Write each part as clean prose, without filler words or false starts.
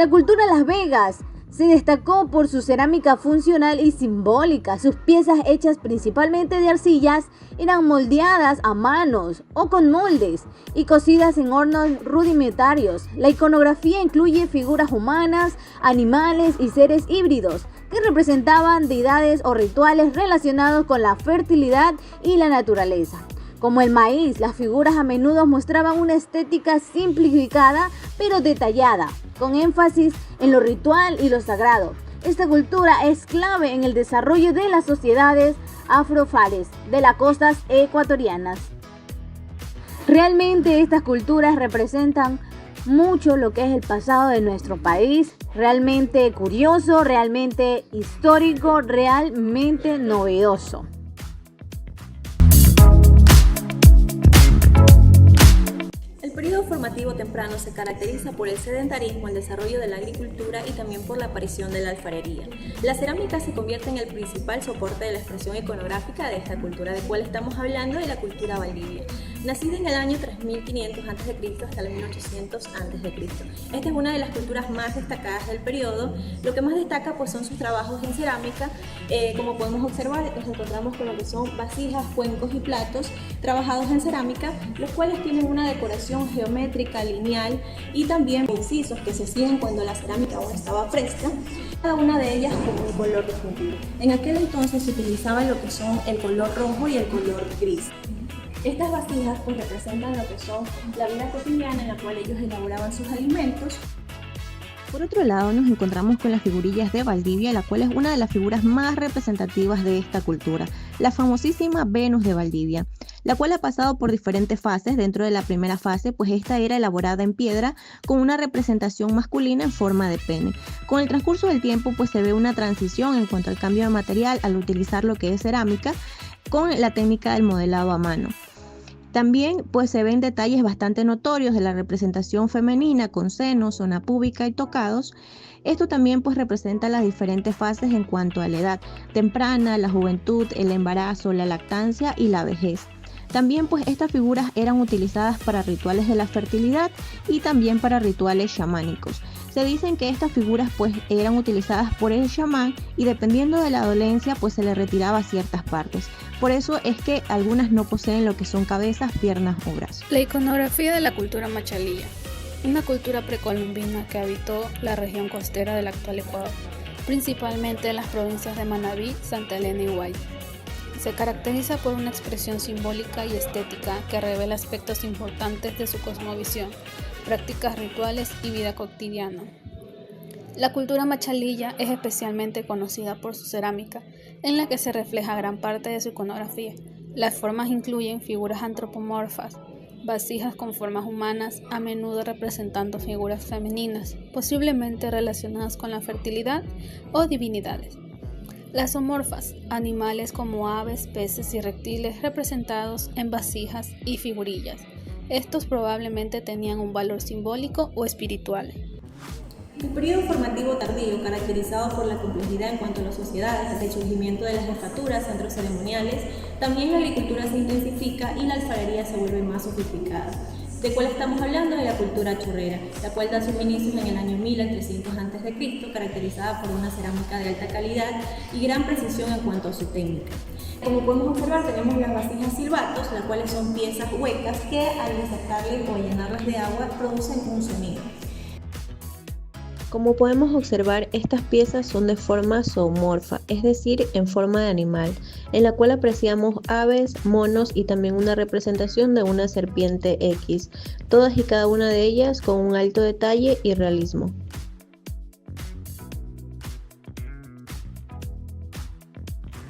La cultura Las Vegas se destacó por su cerámica funcional y simbólica. Sus piezas, hechas principalmente de arcillas, eran moldeadas a manos o con moldes y cocidas en hornos rudimentarios. La iconografía incluye figuras humanas, animales y seres híbridos que representaban deidades o rituales relacionados con la fertilidad y la naturaleza. Como el maíz, las figuras a menudo mostraban una estética simplificada pero detallada, con énfasis en lo ritual y lo sagrado. Esta cultura es clave en el desarrollo de las sociedades afrofares de las costas ecuatorianas. Realmente estas culturas representan mucho lo que es el pasado de nuestro país, realmente curioso, realmente histórico, realmente novedoso. El periodo formativo temprano se caracteriza por el sedentarismo, el desarrollo de la agricultura y también por la aparición de la alfarería. La cerámica se convierte en el principal soporte de la expresión iconográfica de esta cultura, de cual estamos hablando, de la cultura valdivia. Nacida en el año 3500 a.C. hasta el 1800 a.C. Esta es una de las culturas más destacadas del periodo. Lo que más destaca pues son sus trabajos en cerámica. Como podemos observar, nos encontramos con lo que son vasijas, cuencos y platos trabajados en cerámica, los cuales tienen una decoración geométrica, lineal y también incisos que se hacían cuando la cerámica aún estaba fresca, cada una de ellas con un color distintivo. En aquel entonces se utilizaba lo que son el color rojo y el color gris. Estas vasijas pues representan lo que son la vida cotidiana en la cual ellos elaboraban sus alimentos. Por otro lado, nos encontramos con las figurillas de Valdivia, la cual es una de las figuras más representativas de esta cultura, la famosísima Venus de Valdivia, la cual ha pasado por diferentes fases. Dentro de la primera fase, pues esta era elaborada en piedra con una representación masculina en forma de pene. Con el transcurso del tiempo, pues se ve una transición en cuanto al cambio de material al utilizar lo que es cerámica con la técnica del modelado a mano. También pues se ven detalles bastante notorios de la representación femenina con senos, zona púbica y tocados. Esto también pues representa las diferentes fases en cuanto a la edad temprana, la juventud, el embarazo, la lactancia y la vejez. También pues estas figuras eran utilizadas para rituales de la fertilidad y también para rituales chamánicos. Se dicen que estas figuras pues eran utilizadas por el chamán y dependiendo de la dolencia pues se le retiraba ciertas partes. Por eso es que algunas no poseen lo que son cabezas, piernas o brazos. La iconografía de la cultura machalilla, una cultura precolombina que habitó la región costera del actual Ecuador, principalmente en las provincias de Manabí, Santa Elena y Guayas. Se caracteriza por una expresión simbólica y estética que revela aspectos importantes de su cosmovisión, prácticas rituales y vida cotidiana. La cultura machalilla es especialmente conocida por su cerámica, en la que se refleja gran parte de su iconografía. Las formas incluyen figuras antropomorfas, vasijas con formas humanas, a menudo representando figuras femeninas, posiblemente relacionadas con la fertilidad o divinidades. Las zoomorfas, animales como aves, peces y reptiles representados en vasijas y figurillas. Estos probablemente tenían un valor simbólico o espiritual. El periodo formativo tardío, caracterizado por la complejidad en cuanto a las sociedades, el surgimiento de las jefaturas, centros ceremoniales, también la agricultura se intensifica y la alfarería se vuelve más sofisticada. ¿De cuál estamos hablando? De la cultura chorrera, la cual da sus inicios en el año 1300 a.C., caracterizada por una cerámica de alta calidad y gran precisión en cuanto a su técnica. Como podemos observar, tenemos las vasijas silbatos, las cuales son piezas huecas que al desatarle o llenarlas de agua producen un sonido. Como podemos observar, estas piezas son de forma zoomorfa, es decir, en forma de animal, en la cual apreciamos aves, monos y también una representación de una serpiente X, todas y cada una de ellas con un alto detalle y realismo.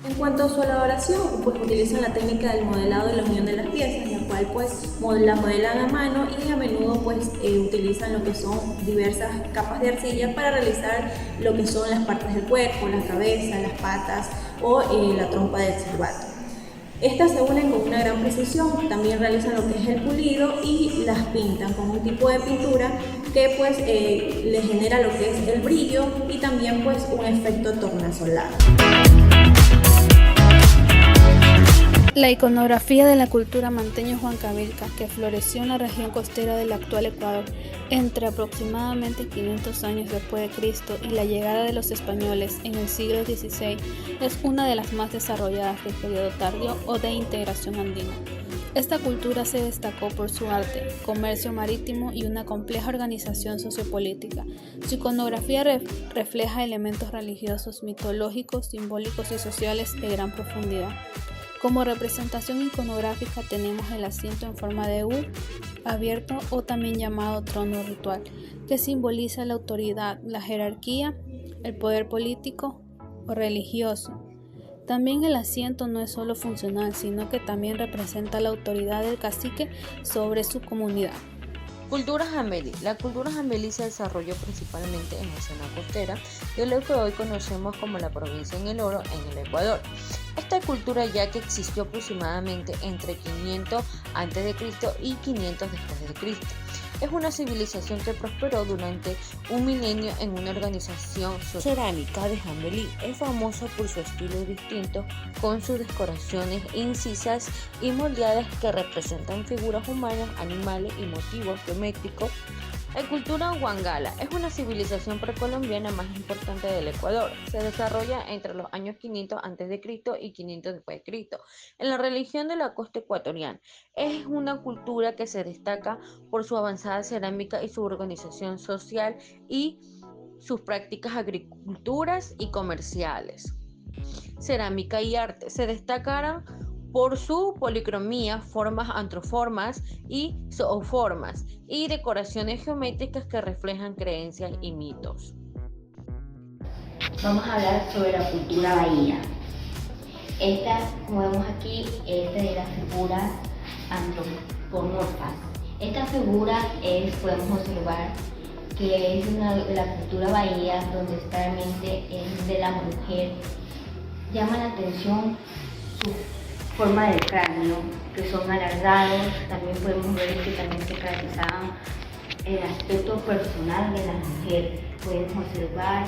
En cuanto a su elaboración, pues utilizan la técnica del modelado y la unión de las piezas, la cual pues la modelan a mano y a menudo pues utilizan lo que son diversas capas de arcilla para realizar lo que son las partes del cuerpo, la cabeza, las patas o la trompa del silbato. Estas se unen con una gran precisión, también realizan lo que es el pulido y las pintan con un tipo de pintura que pues les genera lo que es el brillo y también pues un efecto tornasolado. La iconografía de la cultura manteño-huancavilca, que floreció en la región costera del actual Ecuador entre aproximadamente 500 años después de Cristo y la llegada de los españoles en el siglo XVI, es una de las más desarrolladas del periodo tardío o de integración andina. Esta cultura se destacó por su arte, comercio marítimo y una compleja organización sociopolítica. Su iconografía refleja elementos religiosos, mitológicos, simbólicos y sociales de gran profundidad. Como representación iconográfica tenemos el asiento en forma de U abierto o también llamado trono ritual, que simboliza la autoridad, la jerarquía, el poder político o religioso. También el asiento no es solo funcional, sino que también representa la autoridad del cacique sobre su comunidad. Cultura jambelí. La cultura jambelí se desarrolló principalmente en la zona costera de lo que hoy conocemos como la provincia en el Oro en el Ecuador. Esta cultura ya que existió aproximadamente entre 500 a.C. y 500 después de Cristo. Es una civilización que prosperó durante un milenio en una organización cerámica de jambelí. Es famosa por su estilo distinto, con sus decoraciones incisas y moldeadas que representan figuras humanas, animales y motivos geométricos. La cultura huangala es una civilización precolombiana más importante del Ecuador. Se desarrolla entre los años 500 a.C. y 500 después de Cristo en la región de la costa ecuatoriana. Es una cultura que se destaca por su avanzada cerámica y su organización social y sus prácticas agriculturas y comerciales. Cerámica y arte se destacaron por su policromía, formas antroformas y zooformas y decoraciones geométricas que reflejan creencias y mitos. Vamos a hablar sobre la cultura bahía. Esta, como vemos aquí, es de las figuras antropomorfas. Esta figura podemos observar que es de la cultura bahía, donde realmente es de la mujer. Llama la atención su forma del cráneo, que son alargados. También podemos ver que también se caracterizaban el aspecto personal de la mujer. Podemos observar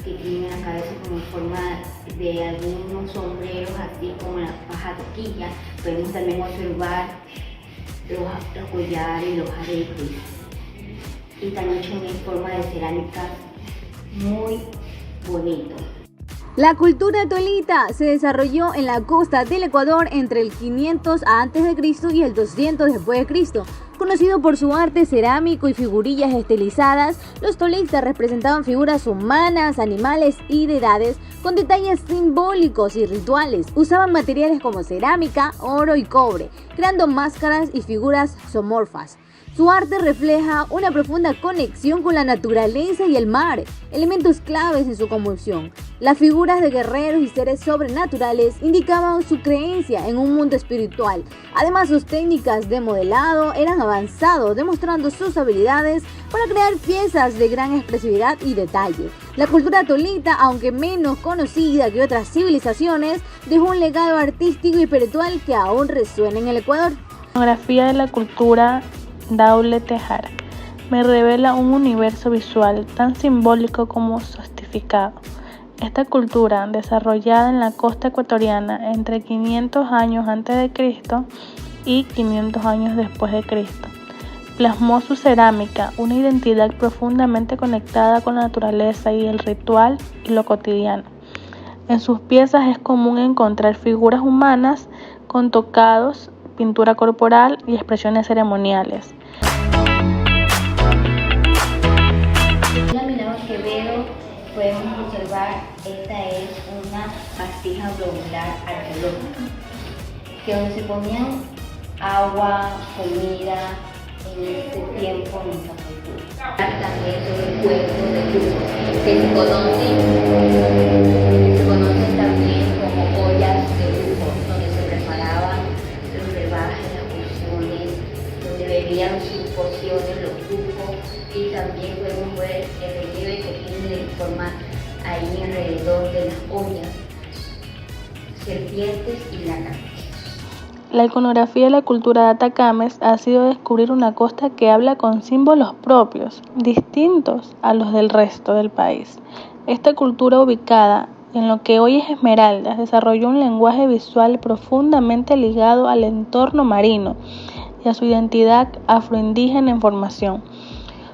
que tienen la cabeza como forma de algunos sombreros, así como la faja de toquilla. Podemos también observar los collares y los aretes. Y también hecho en forma de cerámica muy bonito. La cultura tolita se desarrolló en la costa del Ecuador entre el 500 a.C. y el 200 después de Cristo. Conocido por su arte cerámico y figurillas estilizadas, los tolitas representaban figuras humanas, animales y deidades con detalles simbólicos y rituales. Usaban materiales como cerámica, oro y cobre, creando máscaras y figuras zoomorfas. Su arte refleja una profunda conexión con la naturaleza y el mar, elementos claves en su conmoción. Las figuras de guerreros y seres sobrenaturales indicaban su creencia en un mundo espiritual. Además, sus técnicas de modelado eran avanzadas, demostrando sus habilidades para crear piezas de gran expresividad y detalle. La cultura tolita, aunque menos conocida que otras civilizaciones, dejó un legado artístico y espiritual que aún resuena en el Ecuador. La iconografía de la cultura Daule Tejar me revela un universo visual tan simbólico como sofisticado. Esta cultura, desarrollada en la costa ecuatoriana entre 500 años antes de Cristo y 500 años después de Cristo, plasmó su cerámica, una identidad profundamente conectada con la naturaleza y el ritual y lo cotidiano. En sus piezas es común encontrar figuras humanas con tocados, pintura corporal y expresiones ceremoniales. La mirada que veo, podemos observar, esta es una vasija globular arqueológica, que donde se ponían agua, comida en este tiempo en nuestra cultura. También sobre el cuerpo de lujo, que se conocen también como ollas de lujo, donde se preparaban los brebajes, las porciones, donde bebían sus porciones, los jugos, y también podemos ver el relieve que tiene de forma ahí alrededor de las ollas, serpientes y lagartijas. La iconografía de la cultura de Atacames ha sido descubrir una costa que habla con símbolos propios, distintos a los del resto del país. Esta cultura ubicada en lo que hoy es Esmeraldas, desarrolló un lenguaje visual profundamente ligado al entorno marino y a su identidad afroindígena en formación.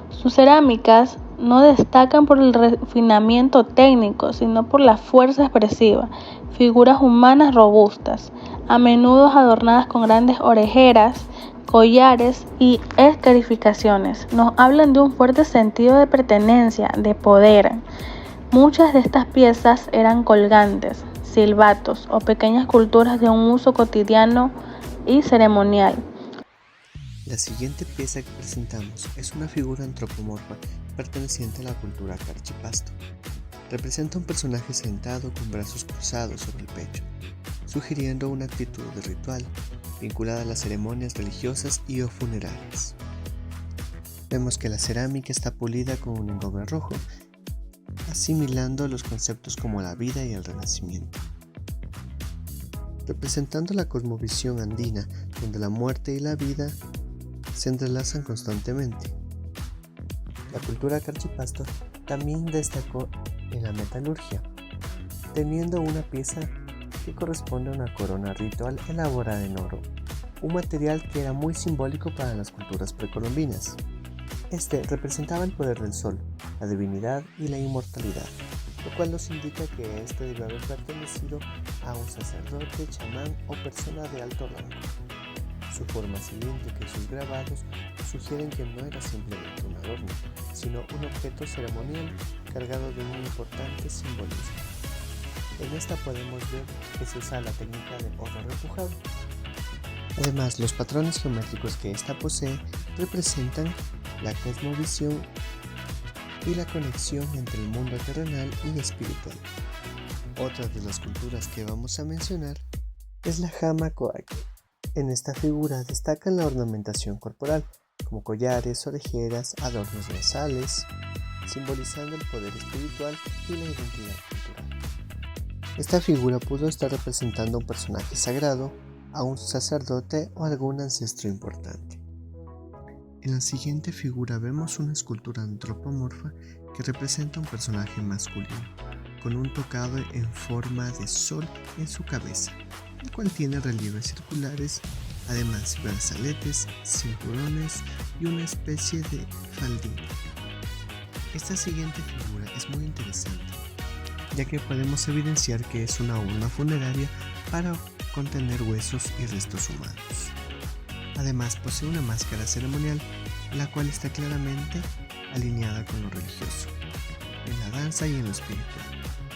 Sus cerámicas no destacan por el refinamiento técnico, sino por la fuerza expresiva, figuras humanas robustas, a menudo adornadas con grandes orejeras, collares y escarificaciones. Nos hablan de un fuerte sentido de pertenencia, de poder. Muchas de estas piezas eran colgantes, silbatos o pequeñas esculturas de un uso cotidiano y ceremonial. La siguiente pieza que presentamos es una figura antropomorfa perteneciente a la cultura Carchipasto. Representa un personaje sentado con brazos cruzados sobre el pecho, sugiriendo una actitud de ritual vinculada a las ceremonias religiosas y o funerarias. Vemos que la cerámica está pulida con un engobe rojo, asimilando los conceptos como la vida y el renacimiento. Representando la cosmovisión andina, donde la muerte y la vida se entrelazan constantemente. La cultura Carchipasto también destacó en la metalurgia, teniendo una pieza que corresponde a una corona ritual elaborada en oro, un material que era muy simbólico para las culturas precolombinas. Este representaba el poder del sol, la divinidad y la inmortalidad, lo cual nos indica que este debe haber pertenecido a un sacerdote, chamán o persona de alto rango. Su forma cilíndrica y sus grabados sugieren que no era simplemente un adorno, sino un objeto ceremonial cargado de un importante simbolismo. En esta podemos ver que se usa la técnica de oro repujado. Además, los patrones geométricos que ésta posee representan la cosmovisión y la conexión entre el mundo terrenal y espiritual. Otra de las culturas que vamos a mencionar es la Jama Coaque. En esta figura destacan la ornamentación corporal, como collares, orejeras, adornos nasales, simbolizando el poder espiritual y la identidad cultural. Esta figura pudo estar representando a un personaje sagrado, a un sacerdote o algún ancestro importante. En la siguiente figura vemos una escultura antropomorfa que representa un personaje masculino, con un tocado en forma de sol en su cabeza, el cual tiene relieves circulares, además brazaletes, cinturones y una especie de faldín. Esta siguiente figura es muy interesante, ya que podemos evidenciar que es una urna funeraria para contener huesos y restos humanos. Además posee una máscara ceremonial, la cual está claramente alineada con lo religioso, en la danza y en lo espiritual.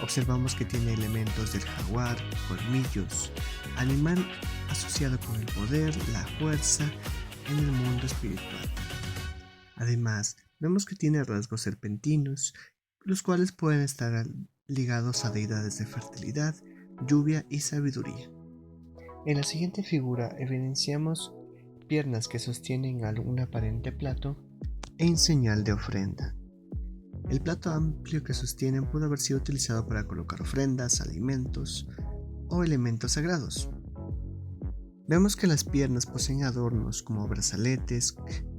Observamos que tiene elementos del jaguar, colmillos, animal asociado con el poder, la fuerza en el mundo espiritual. Además, vemos que tiene rasgos serpentinos, los cuales pueden estar ligados a deidades de fertilidad, lluvia y sabiduría. En la siguiente figura evidenciamos piernas que sostienen algún aparente plato en señal de ofrenda. El plato amplio que sostienen pudo haber sido utilizado para colocar ofrendas, alimentos o elementos sagrados. Vemos que las piernas poseen adornos como brazaletes,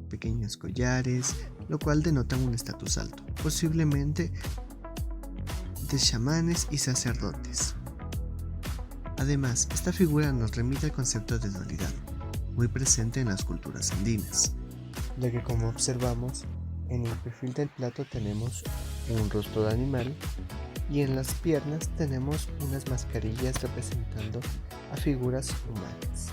pequeños collares, lo cual denota un estatus alto, posiblemente de chamanes y sacerdotes. Además, esta figura nos remite al concepto de dualidad, muy presente en las culturas andinas, ya que como observamos, en el perfil del plato tenemos un rostro de animal y en las piernas tenemos unas mascarillas representando a figuras humanas.